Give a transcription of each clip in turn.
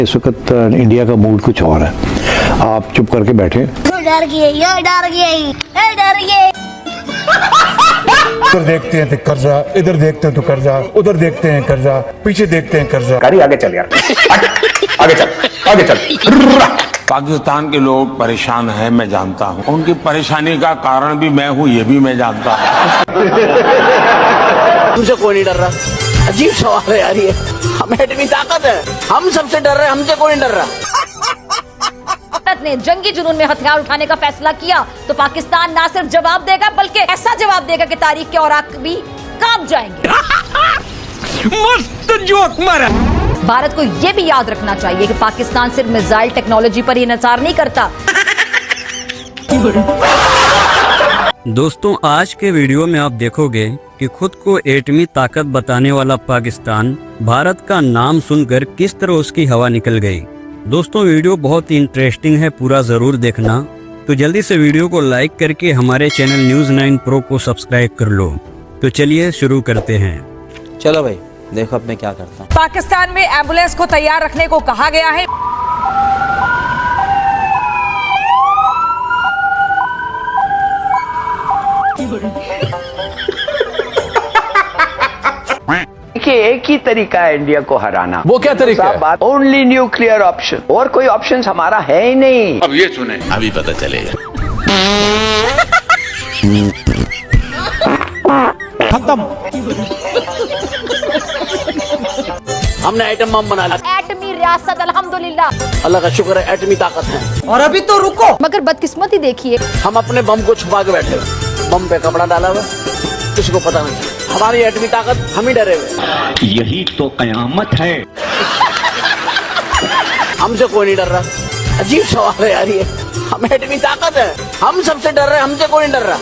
इस वक्त इंडिया का मूड कुछ और है, आप चुप करके बैठे। डर गए। उधर देखते हैं तो कर्जा, इधर देखते हैं तो कर्जा, उधर देखते हैं कर्जा, पीछे देखते हैं कर्जा। गाड़ी आगे चल यार, आगे चल, आगे चल। पाकिस्तान के लोग परेशान हैं, मैं जानता हूँ। उनकी परेशानी का कारण भी मैं हूँ, ये भी मैं जानता हूँ। तुमसे कोई नहीं डर रहा। अजीब सवाल है यार ये। हमें इतनी ताकत है, हम सबसे डर रहे हैं, हमसे कोई नहीं डर रहा। भारत ने जंगी जुनून में हथियार उठाने का फैसला किया तो पाकिस्तान ना सिर्फ जवाब देगा बल्कि ऐसा जवाब देगा कि तारीख के औराक भी कांप जाएंगे। मस्त जोक मारा। भारत को यह भी याद रखना चाहिए कि पाकिस्तान सिर्फ मिसाइल टेक्नोलॉजी पर ही इंहिसार नहीं करता। दोस्तों, आज के वीडियो में आप देखोगे कि खुद को एटमी ताकत बताने वाला पाकिस्तान भारत का नाम सुनकर किस तरह उसकी हवा निकल गई। दोस्तों, वीडियो बहुत ही इंटरेस्टिंग है, पूरा जरूर देखना। तो जल्दी से वीडियो को लाइक करके हमारे चैनल न्यूज़ 9 प्रो को सब्सक्राइब कर लो। तो चलिए शुरू करते हैं। चलो भाई, देखो अब मैं क्या करता हूँ। पाकिस्तान में एम्बुलेंस को तैयार रखने को कहा गया है। देखिए, एक ही तरीका है इंडिया को हराना। वो क्या तरीका है? बात ओनली न्यूक्लियर ऑप्शन, और कोई ऑप्शन हमारा है ही नहीं। अब ये सुने, अभी पता चलेगा। खत्म। हमने एटम बम बना लिया। एटमी रियासत अल्हम्दुलिल्लाह, अल्लाह का शुक्र है, एटमी ताकत है। और अभी तो रुको। मगर बदकिस्मती देखिए, हम अपने बम को छुपा के बैठे हुए। बम पे कपड़ा डाला हुआ, किसी को पता नहीं। हमारी एटमी ताकत, हम ही डरे हुए। यही तो कयामत है। हमसे कोई नहीं डर रहा। अजीब सवाल है यार ये। हमें इतनी ताकत है, हम सबसे डर रहे हैं, हमसे कोई नहीं डर रहा।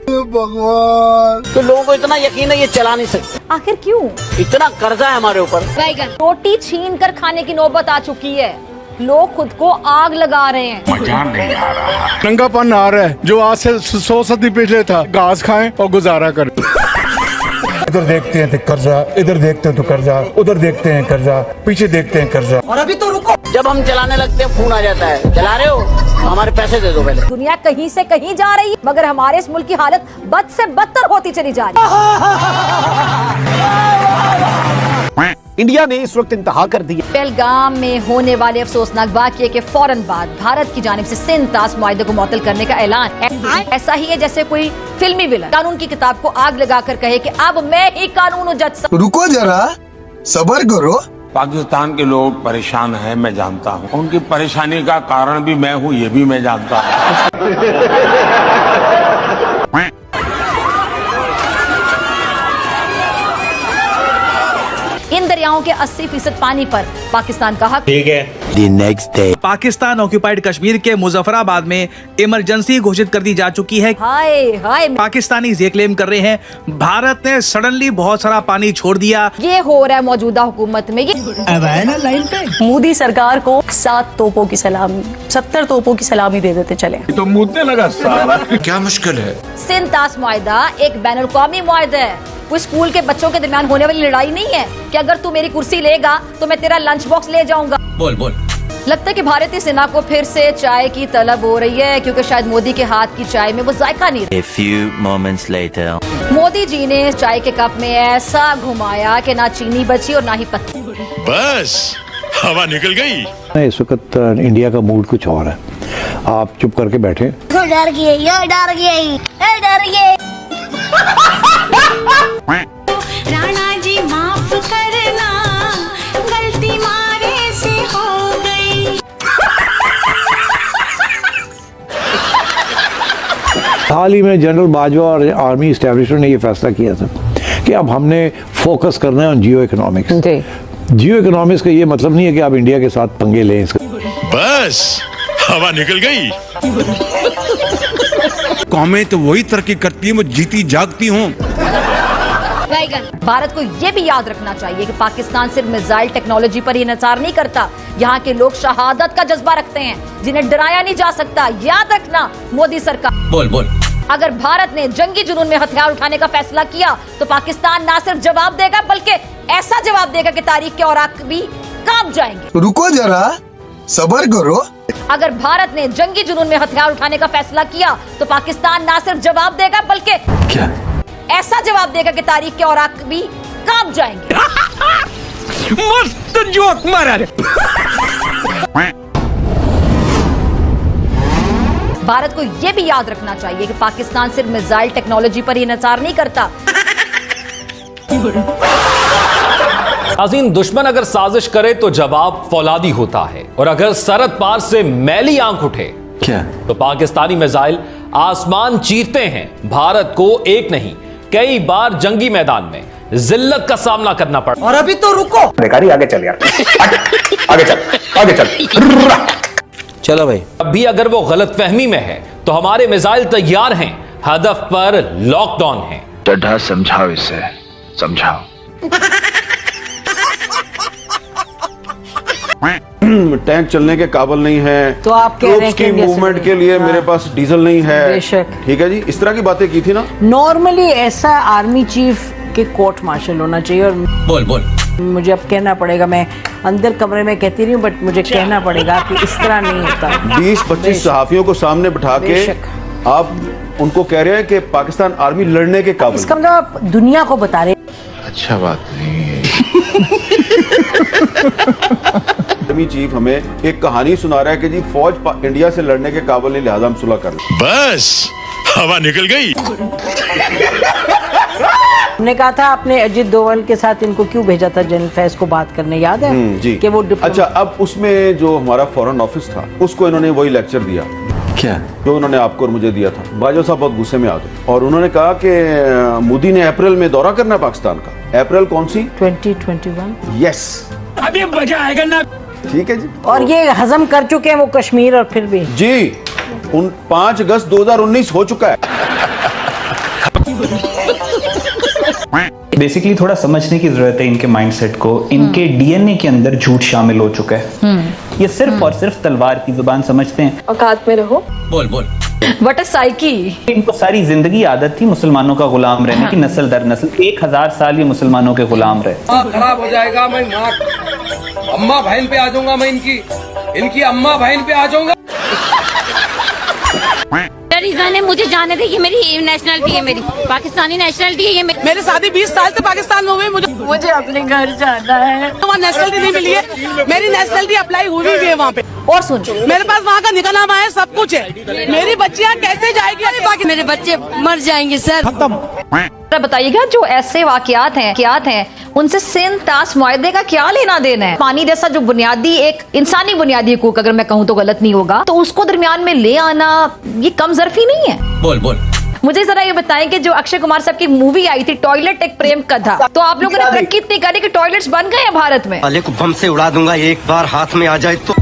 भगवान, तो लोगों को इतना यकीन है ये चला नहीं सकते। आखिर क्यों? इतना कर्जा है हमारे ऊपर। रोटी छीन कर खाने की नौबत आ चुकी है। लोग खुद को आग लगा रहे हैं। मजा नहीं आ रहा। नंगापन आ रहा है जो आज से 100 सदी पहले था। घास खाएं और गुजारा करें। इधर देखते हैं तो कर्जा, इधर देखते हैं तो कर्जा, उधर देखते हैं कर्जा, पीछे देखते हैं कर्जा। और अभी तो रुको। जब हम चलाने लगते हैं फोन आ जाता है, चला रहे हो तो हमारे पैसे दे दो पहले। दुनिया कहीं से कहीं जा रही है, मगर हमारे इस मुल्क की हालत बद से बदतर होती चली जा रही है। इंडिया ने इस वक्त इंतहा कर दिया। पहलगाम में होने वाले अफसोसनाक वाकये के फौरन बाद भारत की जानिब से सिंध ताश मुआहदे को मुअत्तल करने का ऐलान। ऐसा ही है जैसे कोई फिल्मी विलन कानून की किताब को आग लगाकर कहे कि अब मैं ही कानून हूं जज। रुको जरा, सबर करो। पाकिस्तान के लोग परेशान हैं, मैं जानता हूँ। उनकी परेशानी का कारण भी मैं हूँ, ये भी मैं जानता हूँ। इन दरियाओं के 80% पानी पर पाकिस्तान का हक। ठीक है। The next day. Pakistan occupied Kashmir के मुजफ्फराबाद में इमरजेंसी घोषित कर दी जा चुकी है। हाय हाय, पाकिस्तानी ये क्लेम कर रहे हैं भारत ने सडनली बहुत सारा पानी छोड़ दिया। ये हो रहा है मौजूदा हुकूमत में। ये अब है ना लाइन पे। मोदी सरकार को 7 तोपों की सलामी, 70 तोपों की सलामी दे देते चले। तो मुद्दे लगा साला। क्या मुश्किल है? सिंध ताश मुआहदा एक बैनुल-अक़वामी मुआहदा है। कोई स्कूल के बच्चों के दरमियान होने वाली लड़ाई नहीं है कि अगर तू मेरी कुर्सी लेगा तो मैं तेरा लंच बॉक्स ले जाऊंगा। बोल बोल। लगता है कि भारतीय सेना को फिर से चाय की तलब हो रही है, क्योंकि शायद मोदी के हाथ की चाय में वो जायका नहीं रहा। A few moments later. Modi ji ने चाय के कप में ऐसा घुमाया कि ना चीनी बची और ना ही पत्ती। बस हवा निकल गई। इस वक्त इंडिया का मूड कुछ और है, आप चुप करके बैठे। डर गए। राणा जी माफ करना, गलती मारे से हो गई। हाल ही में जनरल बाजवा और आर्मी एस्टेब्लिशमेंट ने ये फैसला किया था कि अब हमने फोकस करना है on Jio economics. Jio economics का ये मतलब नहीं है कि आप इंडिया के साथ पंगे लें। इसका बस हवा निकल गई। कौमें तो वही तरक्की करती है, वो जीती जागती हूँ। भारत को यह भी याद रखना चाहिए कि पाकिस्तान सिर्फ मिसाइल टेक्नोलॉजी पर ही इंहिसार नहीं करता। यहाँ के लोग शहादत का जज्बा रखते हैं, जिन्हें डराया नहीं जा सकता। याद रखना मोदी सरकार। बोल बोल। अगर भारत ने जंगी जुनून में हथियार उठाने का फैसला किया तो पाकिस्तान ना सिर्फ जवाब देगा बल्कि ऐसा जवाब देगा कि तारीख के औराक भी कांप जाएंगे। रुको जरा, सब्र करो। अगर भारत ने जंगी जुनून में हथियार उठाने का फैसला किया तो पाकिस्तान ना सिर्फ जवाब देगा बल्कि क्या ऐसा जवाब देगा कि तारीख के औराक भी कांप जाएंगे। मस्त जोक मारा रे। भारत को यह भी याद रखना चाहिए कि पाकिस्तान सिर्फ मिसाइल टेक्नोलॉजी पर ही इंहिसार नहीं करता। नाज़रीन, दुश्मन अगर साजिश करे तो जवाब फौलादी होता है, और अगर सरहद पार से मैली आंख उठे क्या तो पाकिस्तानी मिसाइल आसमान चीरते हैं। भारत को एक नहीं कई बार जंगी मैदान में जिल्लत का सामना करना पड़ा। और अभी तो रुको, बेकारी आगे चल यार, आगे चल, आगे चल। चलो भाई। अब भी अगर वो गलतफहमी में है तो हमारे मिसाइल तैयार हैं, हदफ पर लॉकडाउन है। डढ़ा समझाओ इसे, समझाओ। टैंक चलने के काबिल नहीं है, तो आप कह रहे हैं कि की मूवमेंट के लिए मेरे पास डीजल नहीं है। बेशक। ठीक है जी, इस तरह की बातें की थी ना। नॉर्मली ऐसा आर्मी चीफ के कोर्ट मार्शल होना चाहिए। और बोल मुझे अब कहना पड़ेगा, मैं अंदर कमरे में कहती रही हूँ, बट मुझे कहना पड़ेगा कि इस तरह नहीं होता। 20-25 सहाफियों को सामने बिठा के आप उनको कह रहे हैं कि पाकिस्तान आर्मी लड़ने के काबिल। इसका मतलब आप दुनिया को बता रहे। अच्छा बात नहीं है। आर्मी चीफ हमें एक कहानी सुना रहा है कि जी फौज इंडिया से लड़ने के काबिल नहीं, लिहाजा हम सुलह कर लें। बस हवा निकल गई। हमने कहा था आपने अजित डोभाल के साथ इनको क्यों भेजा था जनरल फैज को बात करने, याद है? जी। कि वो अच्छा, अब उसमें जो हमारा फॉरेन ऑफिस था उसको इन्होंने वही लेक्चर दिया क्या जो उन्होंने आपको और मुझे दिया था। बाजवा साहब बहुत गुस्से में आ गए और उन्होंने कहा कि मोदी ने अप्रैल में दौरा करना है पाकिस्तान का। अप्रैल कौन सी? 2021। यस, अभी मजा आएगा ना। ठीक है जी। और ये हजम कर चुके हैं वो कश्मीर, और फिर भी जी 5 अगस्त 2019 हो चुका है। बेसिकली थोड़ा समझने की जरूरत है इनके माइंडसेट को। इनके डीएनए के अंदर झूठ शामिल हो चुका है। ये सिर्फ और सिर्फ तलवार की जुबान समझते हैं। औकात में रहो। बोल व्हाट अ साइकी। इनको सारी जिंदगी आदत थी मुसलमानों का गुलाम रहने की, नस्ल दर नस्ल 1000 साल ये मुसलमानों के गुलाम रहे। खराब हो जाएगा, मैं अम्मा बहन पे आ जाऊंगा, मैं इनकी अम्मा बहन पे आ जाऊंगा। ने मुझे जाने दे, ये मेरी नेशनलिटी है, मेरी पाकिस्तानी नेशनलिटी है। ये मेरी शादी 20 साल से पाकिस्तान में हुई। मुझे अपने घर जाना है। वहाँ नेशनलिटी नहीं मिली है, मेरी नेशनलिटी अप्लाई हुई भी है वहाँ पे। और सुन, मेरे पास वहाँ का निकलनामा है, सब कुछ है। मेरी बच्चियाँ कैसे जाएगी? मेरे बच्चे मर जाएंगे सर। बताइएगा, जो ऐसे वाकयात हैं उनसे सिंध तास मुआहदे का क्या लेना देना है? पानी जैसा जो बुनियादी, एक इंसानी बुनियादी हकूक, अगर मैं कहूँ तो गलत नहीं होगा, तो उसको दरमियान में ले आना ये कम ज़र्फी नहीं है। बोल मुझे जरा ये बताएं कि जो अक्षय कुमार साहब की मूवी आई थी टॉयलेट एक प्रेम कथा, तो आप लोगों ने तरक्की इतनी करी कि टॉयलेट्स बन गए हैं भारत में। को बम से उड़ा दूंगा, एक बार हाथ में आ जाए तो।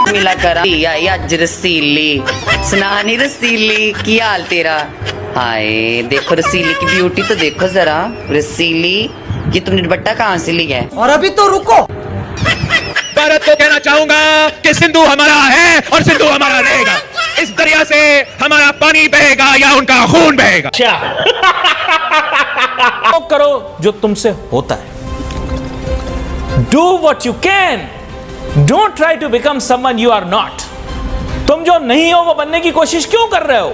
मिला करा अज रसीली सुनानी रसीली की हाल तेरा? हाय देखो रसीली की ब्यूटी तो देखो जरा। रसीली, ये तुमने दुपट्टा कहाँ से लिया है? और अभी तो रुको। भारत को कहना चाहूंगा कि सिंधु हमारा है और सिंधु हमारा रहेगा। इस दरिया से हमारा पानी बहेगा या उनका खून बहेगा। तो करो जो तुमसे होता है। Do what you can, don't try to become someone you are not. तुम जो नहीं हो वो बनने की कोशिश क्यों कर रहे हो?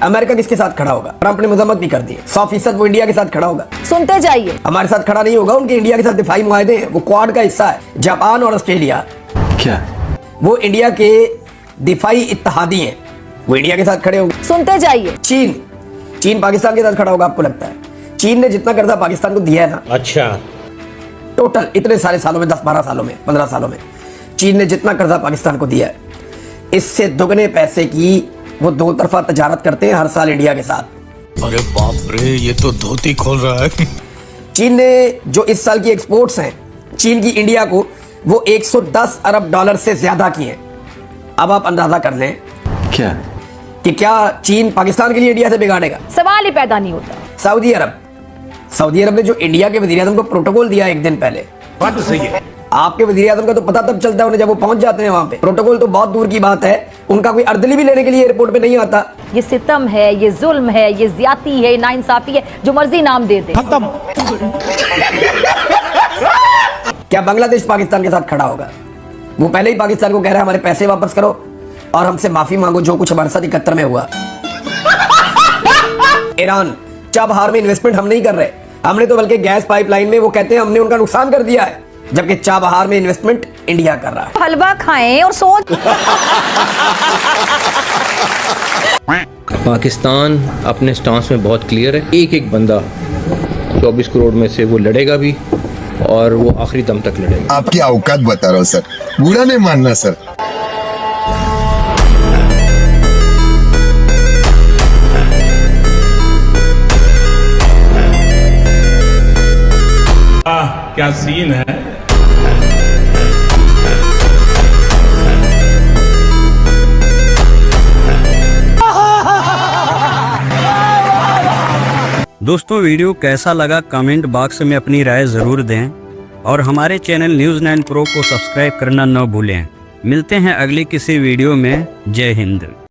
अमेरिका किसके साथ खड़ा होगा? ट्रंप ने मजम्मत भी कर दी है। 100% वो इंडिया के साथ खड़ा होगा। सुनते जाइए। हमारे साथ खड़ा नहीं होगा, उनके इंडिया के साथ दिफाई मुआहदे हैं, वो क्वाड का हिस्सा है। जापान और ऑस्ट्रेलिया क्या वो इंडिया के दिफाई इत्तेहादी हैं, वो इंडिया के साथ खड़े होंगे। सुनते जाइए। चीन पाकिस्तान के साथ खड़ा होगा, आपको लगता है? चीन ने जितना कर्जा पाकिस्तान को दिया है ना, अच्छा टोटल इतने सारे सालों में, 10-12 सालों में, 15 सालों में चीन ने जितना कर्जा पाकिस्तान को दिया है, इससे दुगने पैसे की वो दो तरफा तजारत करते हैं हर साल इंडिया के साथ। अरे बाप रे, ये तो धोती खोल रहा है। चीन ने जो इस साल की एक्सपोर्ट्स हैं चीन की इंडिया को, वो 110 अरब डॉलर से ज्यादा की हैं। अब आप अंदाजा कर लें क्या क्या चीन पाकिस्तान के लिए इंडिया से बिगाड़ेगा? सवाल ही पैदा नहीं होता। सऊदी अरब ने जो इंडिया के वज़ीर-ए-आज़म को प्रोटोकॉल दिया एक दिन पहले, बात तो सही है। आपके वज़ीर आज़म का तो पता तब चलता है उन्हें जब वो पहुंच जाते हैं वहां पे। प्रोटोकॉल तो बहुत दूर की बात है, उनका कोई अर्दली भी लेने के लिए एयरपोर्ट पे नहीं आता। ये सितम है, ये जुल्म है, ये ज्यादती है, नाइंसाफी है, जो मर्जी नाम दे दे। खत्म। क्या बांग्लादेश पाकिस्तान के साथ खड़ा होगा? वो पहले ही पाकिस्तान को कह रहा है हमारे पैसे वापस करो और हमसे माफी मांगो जो कुछ हमारे साथ 71 में हुआ। ईरान, चाबहार में इन्वेस्टमेंट हम नहीं कर रहे, हमने तो बल्कि गैस पाइपलाइन में वो कहते हैं हमने उनका नुकसान कर दिया है, जबकि चाबहार में इन्वेस्टमेंट इंडिया कर रहा है। हलवा खाएं और सोच। पाकिस्तान अपने स्टांस में बहुत क्लियर है, एक एक बंदा 24 करोड़ में से वो लड़ेगा भी और वो आखिरी दम तक लड़ेगा। आपकी औकात बता रहा हूँ सर, बुरा नहीं मानना सर। क्या सीन है। दोस्तों वीडियो कैसा लगा कमेंट बॉक्स में अपनी राय ज़रूर दें और हमारे चैनल न्यूज़ 9 प्रो को सब्सक्राइब करना न भूलें। मिलते हैं अगली किसी वीडियो में। जय हिंद।